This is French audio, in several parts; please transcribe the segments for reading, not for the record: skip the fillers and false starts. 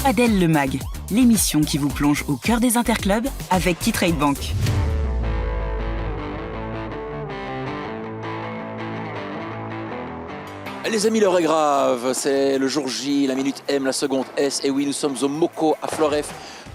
Padel le Mag, l'émission qui vous plonge au cœur des interclubs avec KeyTrade Bank. Les amis, l'heure est grave, c'est le jour J, la minute M, la seconde S. Et oui, nous sommes au Moco à Floref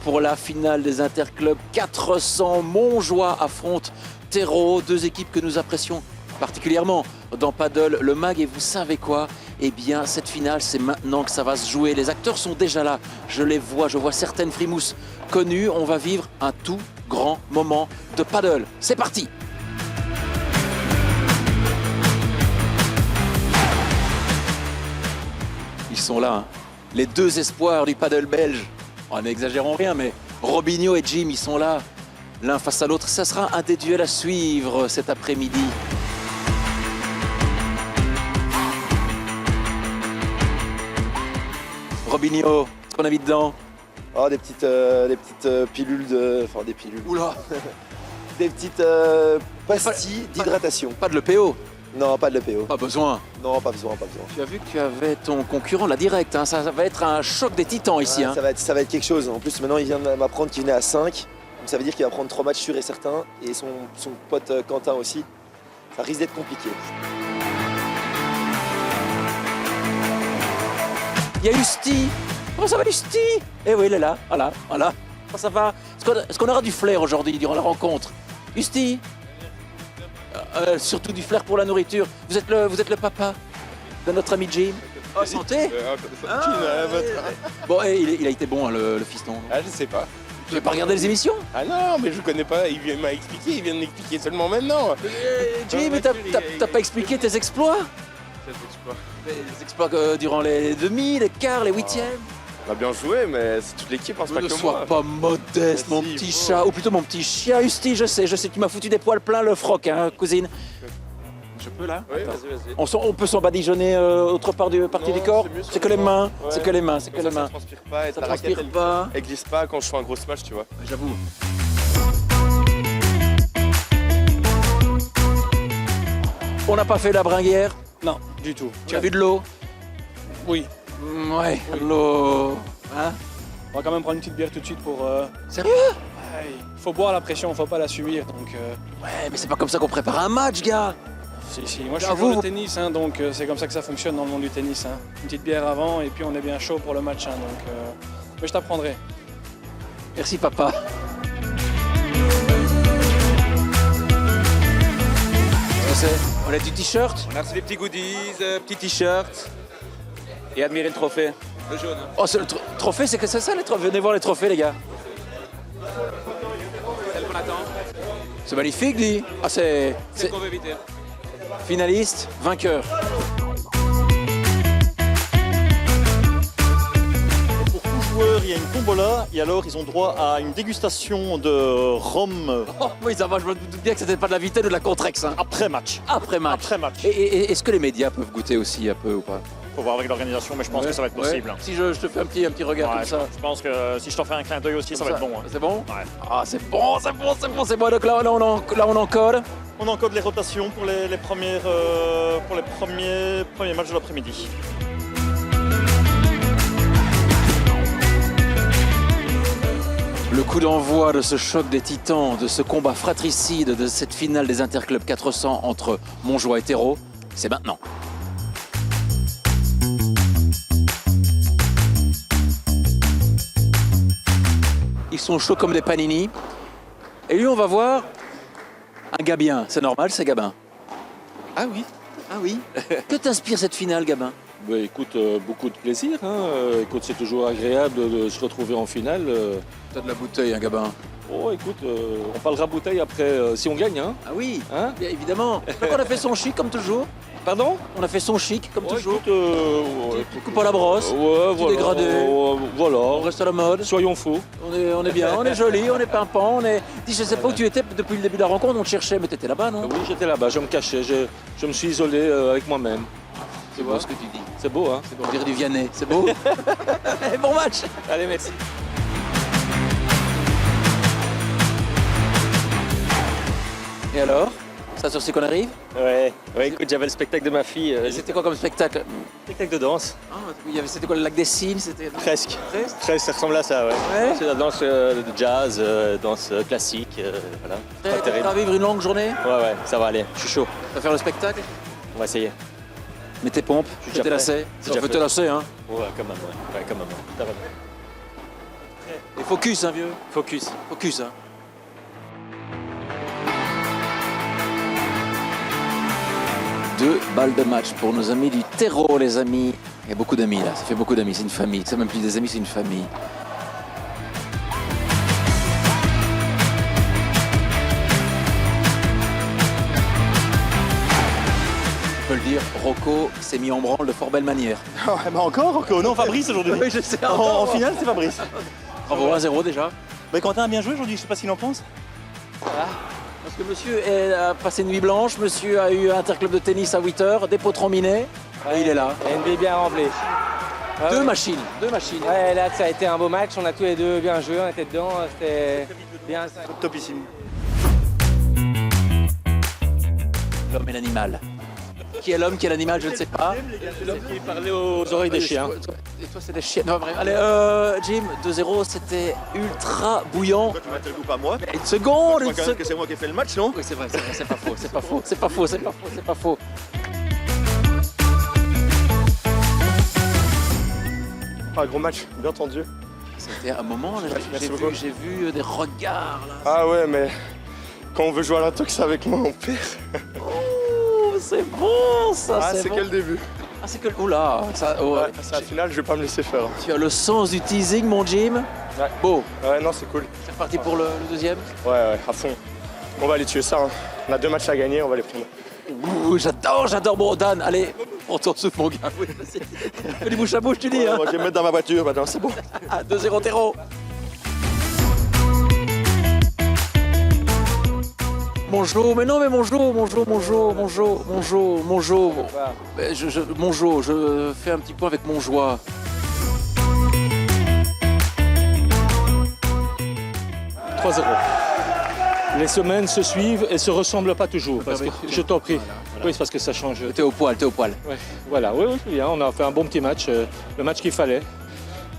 pour la finale des interclubs 400. Montjoie affronte Terreau, deux équipes que nous apprécions particulièrement dans Padel le Mag. Et vous savez quoi? Eh bien, cette finale, c'est maintenant que ça va se jouer. Les acteurs sont déjà là, je les vois, je vois certaines frimousses connues. On va vivre un tout grand moment de Padel. C'est parti! Ils sont là, hein. Les deux espoirs du paddle belge. Oh, n'exagérons rien, mais Robinho et Jim, ils sont là, l'un face à l'autre. Ça sera un des duels à suivre cet après-midi. Robinho, qu'on a mis dedans? Oh, des petites pilules de... Enfin, des pilules. Oula. Des petites pastilles d'hydratation. Pas de l'EPO? Non, pas de l'EPO. Pas besoin. Non, pas besoin, pas besoin. Tu as vu que tu avais ton concurrent là direct, hein. Ça va être un choc des titans ici. Ouais, hein. ça va être quelque chose. En plus, maintenant, il vient de m'apprendre qu'il venait à 5. Donc ça veut dire qu'il va prendre 3 matchs sûrs et certains. Et son pote Quentin aussi. Ça risque d'être compliqué. Il y a Usti. Comment ça va, Usti? Eh oui, il est là. Voilà, voilà. Comment ça va? Est-ce qu'on aura du flair aujourd'hui durant la rencontre? Usti? Surtout du flair pour la nourriture. Vous êtes le papa de notre ami Jim. Oh, santé. Bon, et il a été bon, hein, le fiston. Ah, je sais pas. Tu n'as pas regardé les émissions? Ah non, mais je connais pas. Il m'a expliqué, il vient de m'expliquer seulement maintenant. Jim, mais t'as pas expliqué tes exploits? Les exploits durant les demi, les quarts, les huitièmes. On a bien joué, mais c'est toute l'équipe, hein, c'est pas Ne que sois moi. pas modeste, mon Vas-y, petit bon. chat, ou plutôt mon petit chien. Usti, je sais, tu m'as foutu des poils plein le froc, hein, cousine. Je peux là? Oui, vas-y. On peut s'en badigeonner autre part du partie Non, du corps? c'est mieux C'est que les mains, Ouais. c'est que les mains, c'est que Comme les ça, mains. ça transpire pas et Ça la raquette, transpire pas. elle glisse pas quand je fais un gros smash, tu vois. J'avoue. On n'a pas fait la bringuière? Non, du tout. Tu as vu de l'eau? Oui. Ouais, l'eau. Hein? On va quand même prendre une petite bière tout de suite pour... Sérieux? Il faut boire la pression, faut pas la subir. Donc, Ouais, mais c'est pas comme ça qu'on prépare un match, gars. si. Moi, je Ah, suis joueur vous- de tennis, hein, donc c'est comme ça que ça fonctionne dans le monde du tennis. Hein. Une petite bière avant et puis on est bien chaud pour le match. Hein, donc, mais je t'apprendrai. Merci, papa. Qu'est-ce que c'est? On a du t-shirt? On a reçu des petits goodies, petits t-shirts et admirer le trophée. Le jaune. Oh, c'est le trophée, c'est que c'est ça les trophées? Venez voir les trophées, les gars. Celle qu'on attend, C'est magnifique, lui. Ah, c'est celle qu'on veut éviter. finaliste, vainqueur. Pour tout joueur, il y a une tombola et alors ils ont droit à une dégustation de rhum Oh, oui, ça va, je me doute bien que c'était pas de la Vitaine ou de la Contrex. Hein. après match. Après match. Après match. Et est-ce que les médias peuvent goûter aussi un peu ou pas? Faut voir avec l'organisation, mais je pense que ça va être possible. Ouais. Si je te fais un petit regard Ouais, comme ça. je pense que si je t'en fais un clin d'œil aussi, ça va être bon. hein. C'est bon? Ouais. Ah, c'est bon. Donc là, on encode. On encode les rotations pour les premiers matchs de l'après-midi. Le coup d'envoi de ce choc des titans, de ce combat fratricide, de cette finale des Interclubs 400 entre Montjoie et Terreau, c'est maintenant. Ils sont chauds comme des panini. Et lui, on va voir un Gabien. C'est normal, c'est Gabin. Ah oui, Ah oui. Que t'inspire cette finale, Gabin? bah, écoute, beaucoup de plaisir. Hein. Écoute, c'est toujours agréable de se retrouver en finale. T'as de la bouteille, hein, Gabin. Oh, écoute, on parlera bouteille après si on gagne. Hein. Ah oui, Hein? bien évidemment. Donc on a fait son chic comme toujours. Pardon? On a fait son chic comme Oh, toujours. écoute, ouais, Coupe à la brosse. ouais, petit dégradé. On voilà. reste à la mode. Soyons faux. On est bien, on est joli, on est pimpant, on est. Dis, je sais pas où tu étais depuis le début de la rencontre, on te cherchait, mais t'étais là-bas, non? Oui, j'étais là-bas, je me cachais, je me suis isolé avec moi-même. C'est beau ce que tu dis. C'est beau, hein? C'est beau, on dirait du Vianney, c'est beau. Bon match. Allez, merci. Et alors? Ça sur ce qu'on arrive. Ouais, écoute, j'avais le spectacle de ma fille. Et c'était quoi comme spectacle? Spectacle de danse. C'était quoi, le lac des Cygnes? Presque. Presque, ça ressemble à ça, ouais. Ouais. C'est la danse de jazz, danse classique, voilà. Prêt Pas terrible. à vivre une longue journée? Ouais, ça va aller. Je suis chaud. Tu vas faire le spectacle? On va essayer. Mets tes pompes, Je suis fais tes déjà lacets. C'est déjà Fais fait. tes lacets, hein. Ouais, quand même, ouais. Quand même. Ça va. Et focus, hein, vieux. Focus. Focus, hein. Deux balles de match pour nos amis du terreau, les amis. Il y a beaucoup d'amis là, ça fait beaucoup d'amis, c'est une famille. C'est même plus des amis, c'est une famille. On peut le dire, Rocco s'est mis en branle de fort belle manière. Encore Rocco? Non, Fabrice aujourd'hui. Oui, je sais. En finale, c'est Fabrice. Bravo, 1-0 déjà. Mais Quentin a bien joué aujourd'hui, je sais pas ce qu'il en pense. Parce que monsieur a passé une nuit blanche, monsieur a eu un interclub de tennis à 8h, des pots minés, et il est là. une vie bien remplie. Deux machines. Ouais, là, ça a été un beau match. On a tous les deux bien joué, on était dedans. C'était bien. Topissime. L'homme et l'animal. Qui est l'homme, qui est l'animal, je ne sais pas. C'est l'homme qui parlait aux oreilles des chiens. Et toi, c'est des chiens. Non, bref. Allez, Jim, 2-0, c'était ultra bouillant. Tu m'as le coup pas moi. Une seconde, Quand même que c'est moi qui ai fait le match, non? Oui, c'est vrai, c'est pas faux, c'est pas faux. Ah, gros match, bien tendu. C'était un moment, là, Merci beaucoup. j'ai vu des regards, là. Ah ouais, mais quand on veut jouer à l'intox avec moi, on perd. Oh, c'est bon, ça, Ah, c'est c'est bon. que le début. Ah, c'est que... Oula, ça... oh, Ouais, c'est la finale, je vais pas me laisser faire. Tu as le sens du teasing, mon Jim. Ouais. Beau. Ouais, non, c'est cool. C'est reparti pour le deuxième. Ouais, à fond. On va aller tuer ça. Hein. On a 2 matchs à gagner, on va les prendre. Ouh, j'adore. Bon, Dan, allez, prends ton souffle, mon gars. Oui, vas-y. Fais du bouche à bouche, tu dis. Hein. Moi, je vais me mettre dans ma voiture maintenant, c'est bon. Ah, 2-0 terreau. Bonjour, mais non, mais bonjour. Je fais un petit point avec mon joie. Les semaines se suivent et se ressemblent pas toujours. Parce que, je t'en prie. Voilà. Oui, c'est parce que ça change. T'es au poil. Ouais, voilà, oui, bien. On a fait un bon petit match, le match qu'il fallait.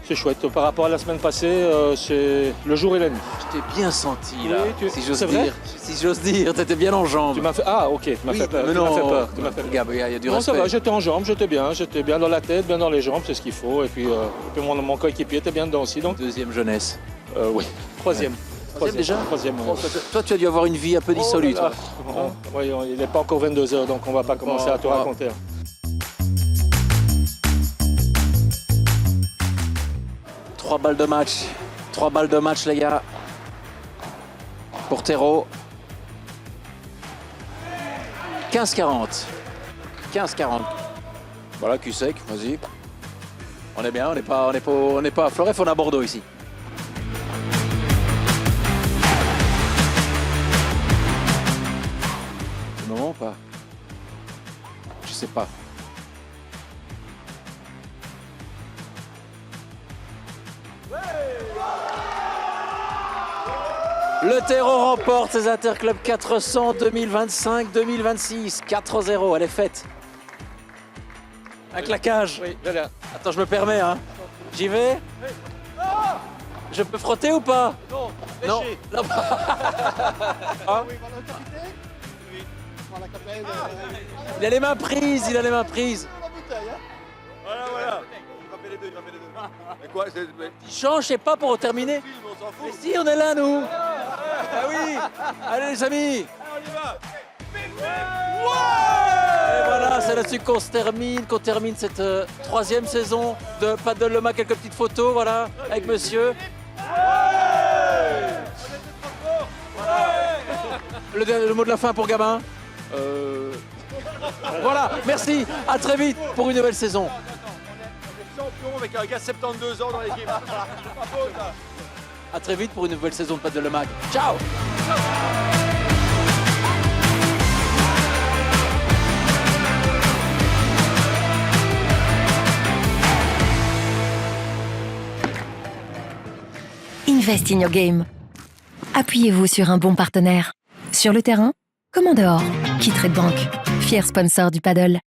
C'est chouette. Par rapport à la semaine passée, c'est le jour et la nuit. Je t'ai bien senti, là, Oui, si j'ose c'est vrai dire. Si j'ose dire, t'étais bien en jambes. Tu m'as fait... Ah, ok, tu m'as fait peur. mais Tu m'as non, fait peur. Tu m'as fait peur. regarde, il y a du Non, ça respect. va, j'étais en jambes, j'étais bien dans la tête, bien dans les jambes, c'est ce qu'il faut. Et puis, mon coéquipier était bien dedans aussi, donc Deuxième jeunesse. oui. Troisième. Troisième déjà. Troisième, ouais. Toi, tu as dû avoir une vie un peu dissolue, toi. Oui, il n'est pas encore 22h, donc on va pas commencer à tout raconter. 3 balles de match. 3 balles de match, les gars. Pour Terreau. 15-40. 15-40. Voilà, cul sec, vas-y. On est bien, on n'est pas à Floref, on est à Bordeaux ici. C'est le moment ou pas? Je sais pas. Le Terreau remporte ses Interclubs 400 2025-2026. 4-0, elle est faite. Un claquage. Oui, voilà. Attends, je me permets, hein. J'y vais. Je peux frotter ou pas? Non. Non. Hein? Il a les mains prises, Il change, je sais pas, pour terminer. Mais si, on est là, nous. Ah oui. Allez, les amis. Et voilà, c'est là-dessus qu'on termine cette troisième saison de Paddle Le Mag. Quelques petites photos, voilà, avec monsieur. Le mot de la fin pour Gabin. Voilà, merci, à très vite pour une nouvelle saison. Champion avec un gars de 72 ans dans l'équipe. À très vite pour une nouvelle saison de Paddle Le Mag. Ciao. Invest in your game. Appuyez-vous sur un bon partenaire. Sur le terrain, comme en dehors. Qui Trade Bank, fier sponsor du paddle.